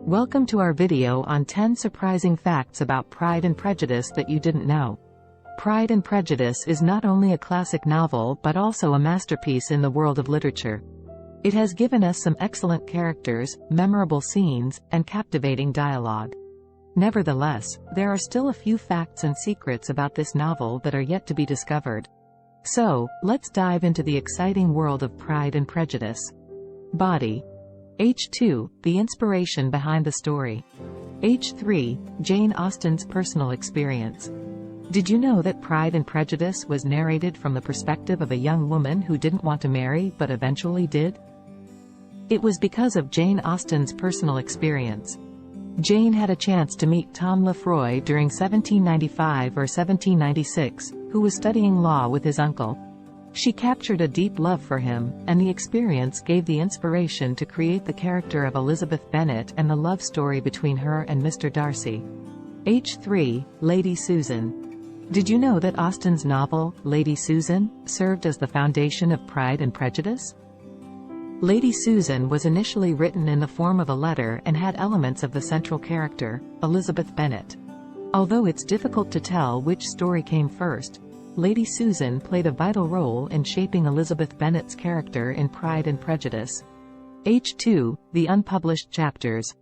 Welcome to our video on 10 surprising facts about Pride and Prejudice that you didn't know. Pride and Prejudice is not only a classic novel but also a masterpiece in the world of literature. It has given us some excellent characters, memorable scenes, and captivating dialogue. Nevertheless, there are still a few facts and secrets about this novel that are yet to be discovered. So, let's dive into the exciting world of Pride and Prejudice. Body. H2, the inspiration behind the story. H3, Jane Austen's personal experience. Did you know that Pride and Prejudice was narrated from the perspective of a young woman who didn't want to marry but eventually did? It was because of Jane Austen's personal experience. Jane had a chance to meet Tom Lefroy during 1795 or 1796, who was studying law with his uncle. She captured a deep love for him, and the experience gave the inspiration to create the character of Elizabeth Bennet and the love story between her and Mr. Darcy. H3, Lady Susan. Did you know that Austen's novel, Lady Susan, served as the foundation of Pride and Prejudice? Lady Susan was initially written in the form of a letter and had elements of the central character, Elizabeth Bennet. Although it's difficult to tell which story came first, Lady Susan played a vital role in shaping Elizabeth Bennet's character in Pride and Prejudice. H2, the unpublished chapters.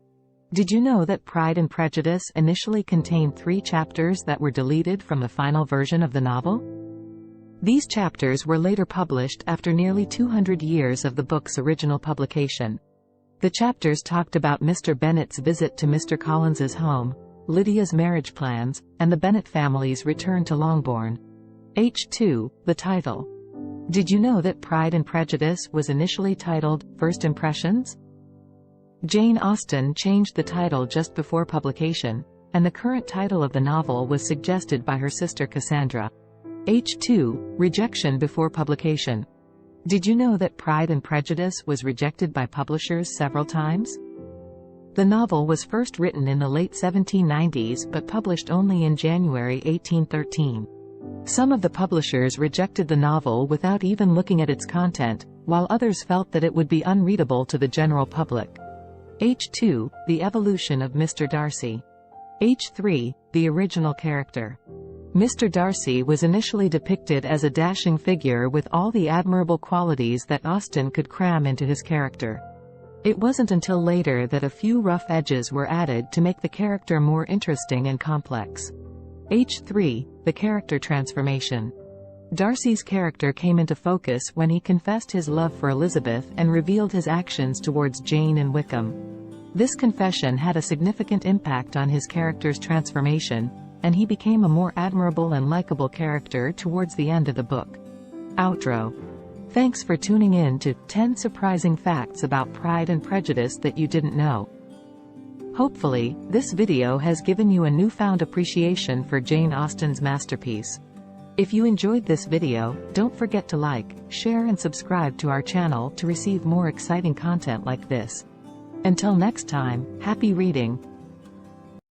Did you know that Pride and Prejudice initially contained 3 chapters that were deleted from the final version of the novel? These chapters were later published after nearly 200 years of the book's original publication. The chapters talked about Mr. Bennet's visit to Mr. Collins's home, Lydia's marriage plans, and the Bennet family's return to Longbourn. H2, the title. Did you know that Pride and Prejudice was initially titled, First Impressions? Jane Austen changed the title just before publication, and the current title of the novel was suggested by her sister Cassandra. H2, rejection before publication. Did you know that Pride and Prejudice was rejected by publishers several times? The novel was first written in the late 1790s but published only in January 1813. Some of the publishers rejected the novel without even looking at its content, while others felt that it would be unreadable to the general public. H2, the evolution of Mr. Darcy. H3, the original character. Mr. Darcy was initially depicted as a dashing figure with all the admirable qualities that Austen could cram into his character. It wasn't until later that a few rough edges were added to make the character more interesting and complex. H3, the character transformation. Darcy's character came into focus when he confessed his love for Elizabeth and revealed his actions towards Jane and Wickham. This confession had a significant impact on his character's transformation, and he became a more admirable and likable character towards the end of the book. Outro. Thanks for tuning in to 10 surprising facts about Pride and Prejudice that you didn't know. Hopefully, this video has given you a newfound appreciation for Jane Austen's masterpiece. If you enjoyed this video, don't forget to like, share and subscribe to our channel to receive more exciting content like this. Until next time, happy reading.